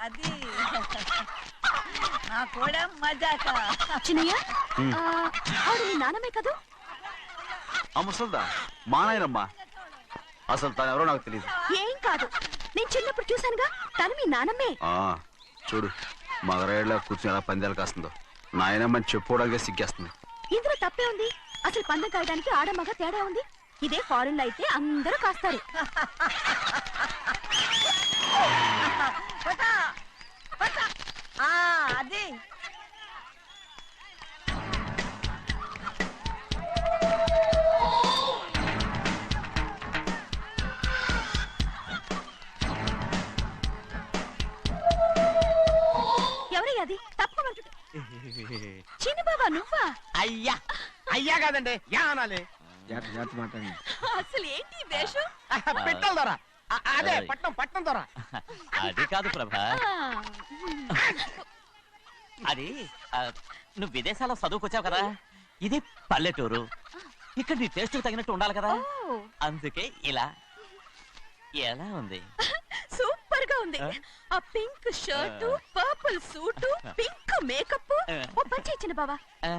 అది నా కూడా మజాక. చిన్నయ్య ఆవిడ మీ నాన్నమే కదూ? ఆ ముసల్దా మా నాయనమ్మా. అసలు తను ఎవరో నాకు తెలియదు. ఏం కాదు, నేను చిన్నప్పుడు చూశానుగా, తను మీ నాన్నమ్మే. చూడు మగరాయిలా కూర్చుని ఎలా పందాలు కాస్తుందో. నాయనమ్మని చెప్పుకోవడానికి సిగ్గేస్తుంది. ఇందులో తప్పే ఉంది? అసలు పందెం కాయడానికి ఆడమగ తేడా ఉంది. ఇదే ఫారెన్ లో అయితే అందరూ కాస్తారు. అది ఎవరయ్యా అది? తప్పమంటు చిన్న బాబా నువ్వా? అయ్యా అయ్యా కాదండి యా అనాలి. అసలు ఏంటి వేషం? పెట్టాల ద్వారా అదే పట్నం పట్నం ద్వారా. అది కాదు ప్రభా, అది నువ్వు విదేశాల్లో చదువుకొచ్చావు కదా, ఇది పల్లెటూరు. ఇక్కడ నీ టేస్ట్ తగినట్టు ఉండాలి కదా, అందుకే ఇలా. ఎలా ఉంది? సూపర్ గా ఉంది. ఆ pink shirt, purple suit, pink makeup. ఓ పచ్చి ఇచ్చిన బావా,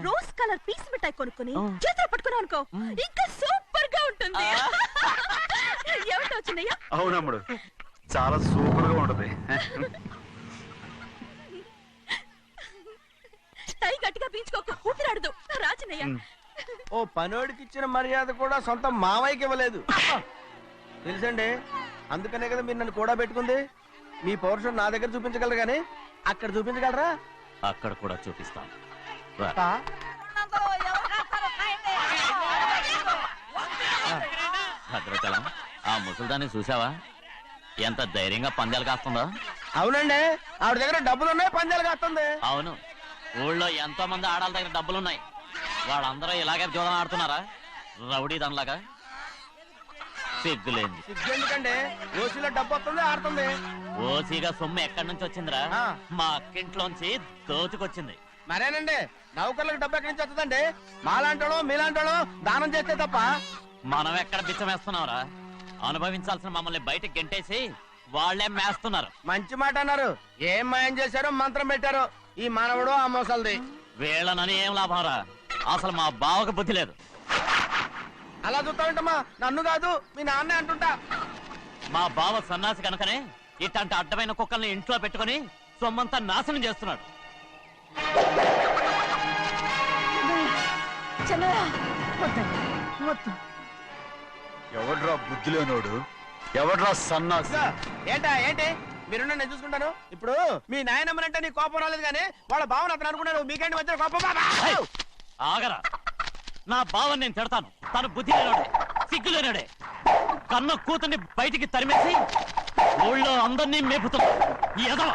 రోజ్ కలర్ పీస్ మిఠాయి కొనుక్కుని చేతులు పట్టుకున్నావు అనుకో, ఇంకా సూపర్ గా ఉంటుంది. ఏమిటో వచ్చిందయ్యా? అవునమ్ముడు, చాలా సూపర్ గా ఉంటది. టై గట్టిగా పీంచుకోకు, ఊపిరాడదు. రాజనయ్య, ఓ పనోడికి ఇచ్చిన మర్యాద కూడా సొంత మావయ్యకి ఇవ్వలేదు తెలుసండి. అందుకనే కదా మీరు నన్ను కూడా పెట్టుకుంది. మీ పౌరుషం నా దగ్గర చూపించగలరు కానీ అక్కడ చూపించగలరా? అక్కడ కూడా చూపిస్తాను. భద్రచలం, ఆ ముసల్దాన్ని చూసావా? ఎంత ధైర్యంగా పందాలు కాస్తుందో. అవునండి, ఆవిడ దగ్గర డబ్బులు ఉన్నాయి, పందాలు కాస్తుంది. అవును, ఊళ్ళో ఎంతో మంది ఆడాళ్ళ దగ్గర డబ్బులున్నాయి. వాళ్ళందరూ ఇలాగే జోదం ఆడుతున్నారా? రౌడీ దానిలాగా. సిగ్గులేంది. సిగ్గెందుకండి? ఓసీలో డబ్బు వస్తుంది, ఆడుతుంది. ఓసీగా సొమ్ము ఎక్కడి నుంచి వచ్చిందిరా? మా అక్కింట్లోంచి దోచుకొచ్చింది. మరేనండి, నౌకర్లకు డబ్బు ఎక్కడి నుంచి వస్తుందండి? మాలాంటోళ్ళు మీలాంటోళ్ళు దానం చేస్తే తప్ప. మనం ఎక్కడ బిచ్చమేస్తున్నావురా? అనుభవించాల్సిన మమ్మల్ని బయటకు గెంటేసి వాళ్లే మేస్తున్నారు. మంచి మాట అన్నారు. ఏం మాయం చేశారో, మంత్రం పెట్టారో ఈ మానవుడు ఆ మోసల్ది. వీళ్ళనని ఏం లాభంరా? అసలు మా బావకు బుద్ధి లేదు. అలా చూస్తామంటమ్మా, నన్ను కాదు మీ నాన్నే అంటుంటా. మా బావ సన్నాసి కనుకనే ఇట్లాంటి అడ్డమైన కుక్కల్ని ఇంట్లో పెట్టుకుని సొమ్మంతా నాశనం చేస్తున్నాడు. ఎవడ్రా బుద్ధిలోనోడు? ఎవడ్రా సన్నాసి? ఏంటా ఏంటి? మీరు నేను చూసుకుంటాను. ఇప్పుడు మీ నాయనమ్మనంటే నీ కోపం రాలేదు కానీ వాళ్ళ బావని అతను అనుకున్నాడు. మీకేంటి మధ్య కోపం? ఆగరా, నా బావని నేను తిడతాను. తను బుద్ధి లేనాడే, సిగ్గు లేనాడే. కన్న కూతుర్ని బయటికి తరిమేసి ఊళ్ళో అందరినీ మేపుతున్నా. ఏదో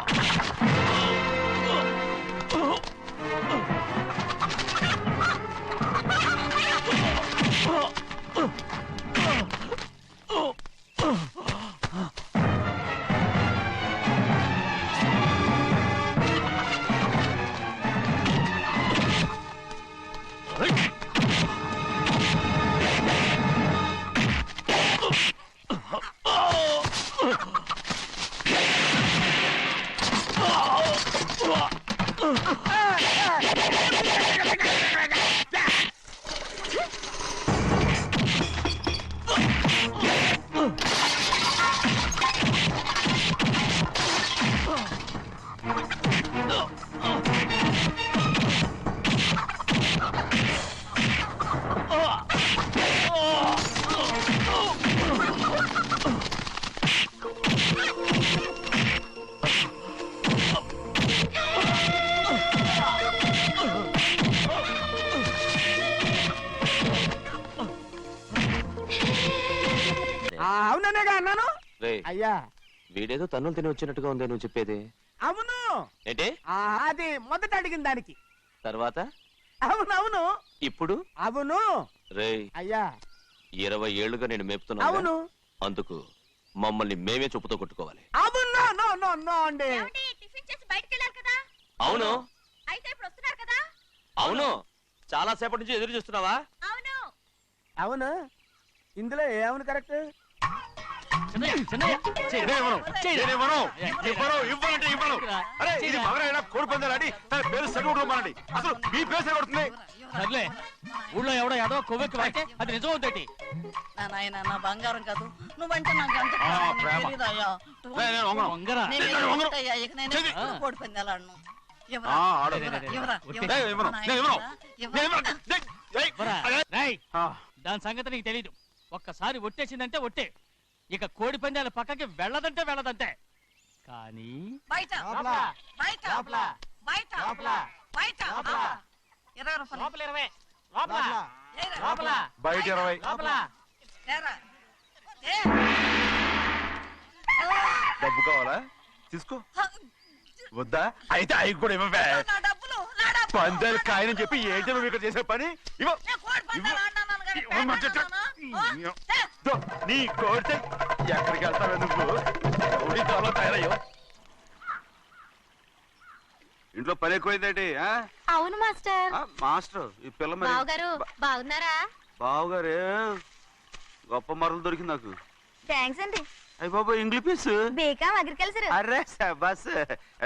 అవుననేగా అన్నాను. అయ్యా, వీడేదో తన్నులు తిని వచ్చినట్టుగా ఉందే నువ్వు చెప్పేది. అవును ఏంటి? అది మొదట అడిగిన దానికి. తర్వాత అవునవును. ఇప్పుడు అవును. రేయ్ అయ్యా, 20 ఏళ్లుగా నేను మేపుతున్నా. అవును. అందుకు మమ్మల్ని మేమే చెప్పుతో కొట్టుకోవాలి. అవును. నో నో నో అండి. టిఫిన్ చేసి బయటికి వెళ్ళారు కదా? అవును. అయితే ఇప్పుడు వస్తున్నారు కదా? అవును. చాలా సేపటి నుంచి ఎదురు చూస్తున్నావా? అవును. అవును. ఇందులో ఏమవును కరెక్ట్? చిన్నయ్య, చిన్నయ్య, చెయ్యి. చెయ్యి. ఇవ్వనంటే ఇవ్వను. అరే ఇది మగరైనా కోడి పందాలని తన పేరు సరిగొట్టుకోమనండి. అసలు మీ పేరు సరిగొడుతుంది. సర్లే ఊళ్ళో ఎవడో ఏదో కొవ్వెక్కి వాడితే అది నిజం అవుతాయి. నా నాయన నా బంగారం కాదు నువ్వంటే నాకు ఎంత ఆ, ప్రాణం, నీకు ప్రేమ. తెలీదయ్యా? నేను వంగను. వంగరా నేను నేను వంగను. ఏంటయ్యా, ఇక నేను చెయ్యి. ఎప్పుడు కోడి పందాలాడను. ఎవరా? ఆడు. ఎవరా? ఎవరా? నేను ఎవరా? ఇవ్వను. నా నేను ఇవ్వను. నాయనా? నేను ఎవరా? ఇవ్వను. ఏయ్, పోరా. ఏయ్. రేయ్, ఆ, దాని సంగతి నీకు తెలీదు. ఒక్కసారి ఒట్టేసిందంటే ఒట్టే. ఇక కోడి పందాల పక్కకి వెళ్ళదంటే వెళ్ళదంతే. కానీ బయట బయట బయట బయట 20 రూపాయలు. ఏరా. బయట 20. ఏరా. ఏ. డబ్బు కావాలా తీసుకో. వద్దా అయితే అవి కూడా ఇవ్వవే. నా డబ్బులు నా డబ్బులు. పందాలు కాయని చెప్పి ఏంటి నువ్వు ఇక్కడ చేసే పని ఇవ్వ. నేను కోడి పందాలు ఆడినాను కానీ ఇవ్వమంటే పేకాడుతున్నానా? ఏ. దో, నీ కోడితే ఎక్కడికి వెళ్తావే నువ్వు? రౌడీ త్వరలో తయారయ్యో. ఇంట్లో పని ఎక్కువైందేంటి ఆ? అవును మాస్టర్. ఆ, మాస్టర్ ఈ పిల్ల మరి బావగారు బాగున్నారా? బావుగారే గొప్ప మరలు దొరికింది నాకు. థ్యాంక్స్ అండి. అయ్యి బాబా ఇంగ్లీష్ పీస్. బేకాం అగ్రికల్చర్. అరే బస్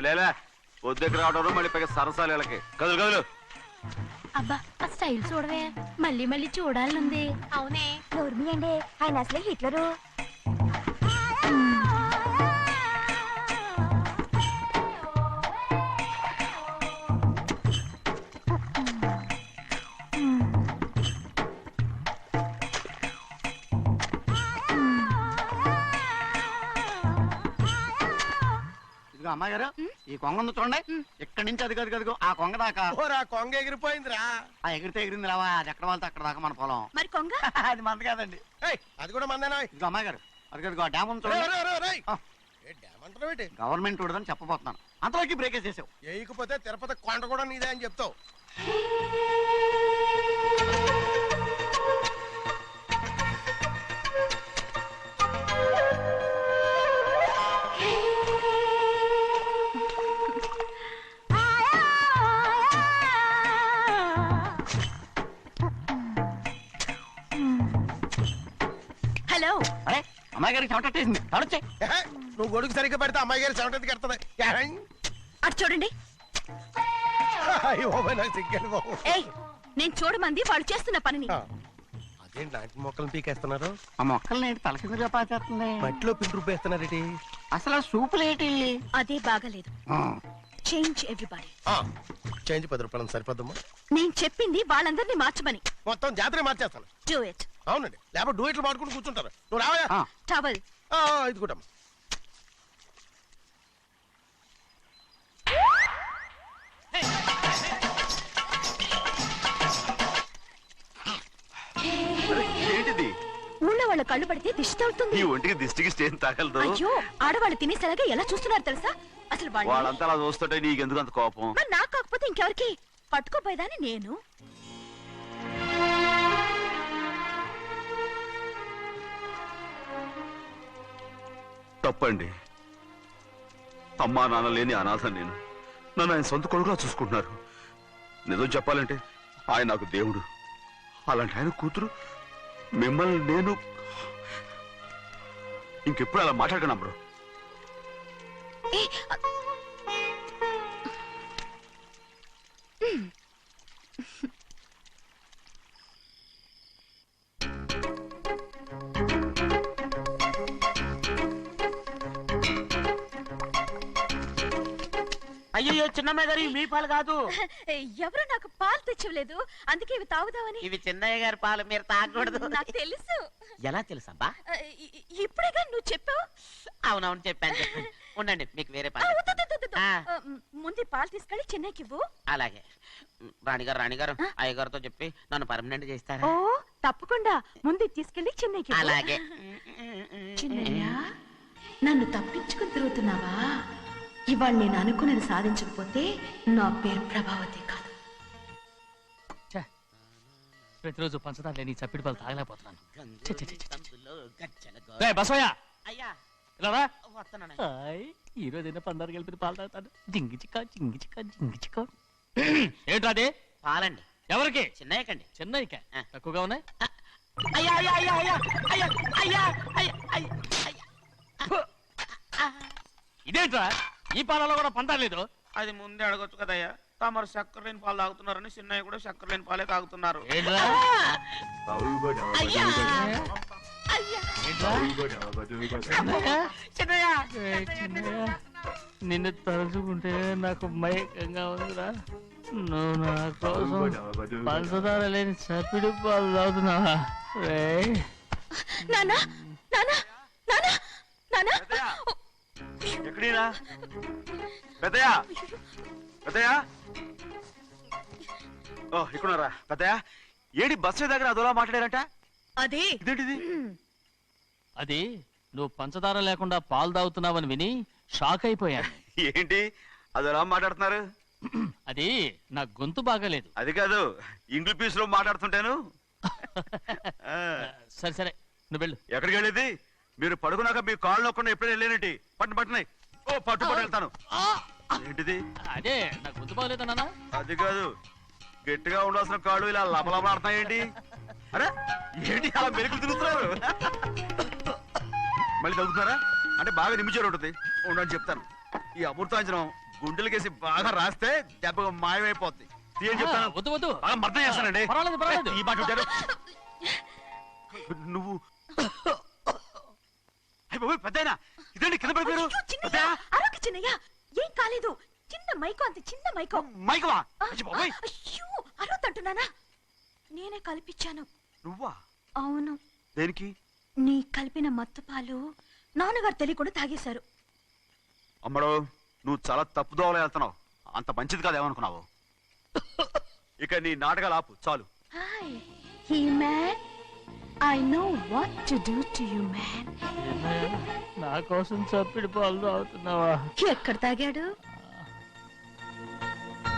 లేలా పొద్దుకి రావడం మళ్ళీ పైగా సరసాలు వీళ్ళకి. కదులు కదులు. అబ్బా ఆ స్టైల్ చూడవే, మళ్ళీ మళ్ళీ చూడాలనుంది. అవునే నోర్మి అండి, ఆయన అసలే హిట్లరు. ఇదిగో అమ్మాయి గారు ఈ కొంగ ఉంది చూడండి. ఇక్కడి నుంచి అది గదిగో ఆ కొంగ దాకా. ఓరా కొంగ ఎగిరిపోయిందిరా. ఆ ఎగిరితే ఎగిరింది రావా, అది ఎక్కడ వాళ్ళతో అక్కడ దాకా మన పొలం. మరి కొంగ అది మంద కాదండి. ఏయ్, అది కూడా మందేనా? ఇదిగో అమ్మాయి గారు అది డ్యామ్ ఉంది చూడండి. ఆ. ఏమంటారు గవర్నమెంట్ ఉండదని చెప్పబోతున్నాను, అంతలోకి బ్రేక్ వేసేసావు. వేయకపోతే తిరుపతి కొండ కూడా నీదే అని చెప్తావు. హలో. అరే అమ్మాయి గారికి చెమటట్టేసింది, తడొచ్చే. ఏహే, నువ్వు గొడుగు సరిగ్గా పెడితే అమ్మాయి గారి చెమటకి ఎడుతుంది. అటు చూడండి. అయ్యో నాకు సిగ్గాను బాబు. ఏయ్, నేను చూడమంది వాళ్ళు చేస్తున్న పనిని. అదేంటి నాటి మొక్కలను పీకేస్తున్నారు? ఆ మొక్కల్ని ఏంటి తల కిందగా పాచేస్తుంది? మట్టిలో పిండి రుబ్బేస్తున్నారేటి? అసలు ఆ సూపులేటి? అదే బాగలేదు. Change everybody. చేంజ్ 10 రూపాయలు సరిపోద్దమ్మా. నేను చెప్పింది వాళ్ళందరినీ మార్చమని. మొత్తం జాతర మార్చేస్తాను. Do it. అవునండి, లేకపోతే డూయిట్లు మాడుకుంటూ కూర్చుంటారు. నువ్వు రావయా? టవల్. ఇది కూడా ఏంటిది? ఊళ్ళో వాళ్ళ కళ్ళు పడితే దిష్టి తగులుతుంది. ఈ ఒంటికి దిష్టికి స్టేన్ తగలదు. అయ్యో, ఆడవాళ్ళు తినేసరిగా ఎలా చూస్తున్నారు తెలుసా? అసలు వాళ్ళు వాళ్ళంతా అలా చూస్తుంటే నీకెందుకు అంత కోపం? మరి నాకు కాకపోతే ఇంకెవరికి? పట్టుకోపోయేదాన్ని నేను. తప్పండి. అమ్మా నాన్న లేని అనాథ నేను. నన్ను ఆయన సొంత కొడుకులా చూసుకుంటున్నారు. నిజం చెప్పాలంటే ఆయన నాకు దేవుడు. అలాంటి ఆయన కూతురు మిమ్మల్ని నేను ఇంకెప్పుడు అలా మాట్లాడకను బ్రో. ఏ, అయ్యో చిన్నమ్మాయి గారు మీ పాలు కాదు. ఎవరు నాకు పాలు తెచ్చలేదు, అందుకే ఇవి తాగుదామని. ఇవి చిన్నయ్య గారి పాలు, మీరు తాగకూడదు. నాకు తెలుసు. ఎలా తెలుసబ్బా? ఇప్పుడేగా నువ్వు చెప్పావు. అవునవును చెప్పాను. ఉండండి మీకు వేరే ఆ, పాలు. వద్దు, వద్దు, వద్దు, వద్దు. ఆ. ముందు ఈ పాలు తీసుకెళ్ళి చెన్నైకి ఇవ్వు. అలాగే రాణిగారు అయ్యగారితో చెప్పి నన్ను పర్మనెంట్ చేస్తారా? ఓ తప్పకుండా, ముందు ఇది తీసుకెళ్ళి చెన్నైకి ఇవ్వు. అలాగే. చిన్నయ్య, నన్ను తప్పించుకుని తిరుగుతున్నావా? ఇవాళ నేను అనుకున్నది సాధించకపోతే నా పేరు ప్రభావతి కాదు. ప్రతిరోజు పంచదార లేని చప్పిడి పాలు తాగలేకపోతున్నాను. గజ్జల బసోయా అయ్యా ఇలా రా. వస్తున్నాను. హాయ్, ఈ రోజు అయినా పందారు కలిపి పాలు తాగుతాను. జింగి చిక్క జింగి చిక్క జింగి చిక్క. ఏంట్రా అది? పాలండి. ఎవరికి? చిన్నయ్యకండి. చెన్నైకా? ఆ. తక్కువగా ఉన్నాయి. అయ్యా అయ్యా అయ్యా అయ్యా అయ్యా అయ్యా అయ్యా అయ్యా ఇదేంట్రా ఈ పాలలో కూడా పంటలేదు. అది ముందే అడగొచ్చు కదయ్యా. తమరు చక్కెర లేని పాలు తాగుతున్నారని చిన్నయ్య కూడా చక్కెర లేని పాలే తాగుతున్నారు. ఏంట్రా అయ్యా అయ్యా చిన్నయ్య? చిన్నయ్య, నిన్ను తలుచుకుంటే నాకు మైకంగా ఉందిరా. నువ్వు నా కోసం పంచదార లేని చప్పిడి పాలు తాగుతున్నావా? నానా నానా నానా నానా ఎక్కడీనా పెద్దయా పెద్దయా ఓ ఇక్కడున్నారా పెద్దయా? ఏడి బస్సు దగ్గర అదోలా మాట్లాడారంట. అదే ఇదేంటిది? అది నువ్వు పంచదార లేకుండా పాలు తాగుతున్నావని విని షాక్ అయిపోయాను. ఏంటి అదోలా మాట్లాడుతున్నారు? అది నా గొంతు బాగాలేదు. అది కాదు, ఇంగ్లీష్ పీస్ లో మాట్లాడుతుంటాను. సరే సరే నువ్వు వెళ్ళు. ఎక్కడికి వెళ్ళేది? మీరు పడుకున్నాక మీ కాళ్ళు నొక్కకుండా ఎప్పుడైనా వెళ్ళేనంటి? పట్టునాయి. ఓ పట్టు వెళ్తాను. ఏంటిది? అదే నా గొంతు బాగలేదా నాన్న? అది కాదు, గట్టిగా ఉండాల్సిన కాళ్ళు ఇలా లబలబలాడుతున్నాయేంటి? అరే ఏంటి అలా మెరుకులు తిరుగుతున్నారు? మళ్ళీ తగ్గుతున్నారా? అంటే బాగా నిమిషాలు ఉంటుంది. ఉండని చెప్తాను. ఈ అమృతాంజనం గుండెలకేసి బాగా రాస్తే దెబ్బగా మాయమైపోద్ది. ఏం చెప్తాను? వద్దు వద్దు, బాగా మర్దం చేస్తానండి. పర్వాలేదు పర్వాలేదు. ఈ మాట ఉంటారు నువ్వు. పెద్దయినా ఇదండి కింద పడిపోయారు. అయ్యో, చిన్నయ్య, అరవకు చిన్నయ్య, ఏం కాలేదు. చిన్న మైకో, అంత చిన్న మైకో. మైకవా? అయ్యో అరవతంటున్నానా? నేనే కల్పించాను. నువ్వా? అవును. దేనికి? నీ కలిపిన మత్తు పాలు నాన్నగారు తెలియకుండా తాగేశారు. అమ్మడో, నువ్వు చాలా తప్పుదోవలో వెళ్తున్నావు. అంత మంచిది కాదు ఏమనుకున్నావు? ఇక నీ నాటకాలు ఆపు చాలు. Hi he man, I know what to do to you man. నా కోసం చప్పిడి పాలు తాగుతున్నావా? ఎక్కడ తాగాడు?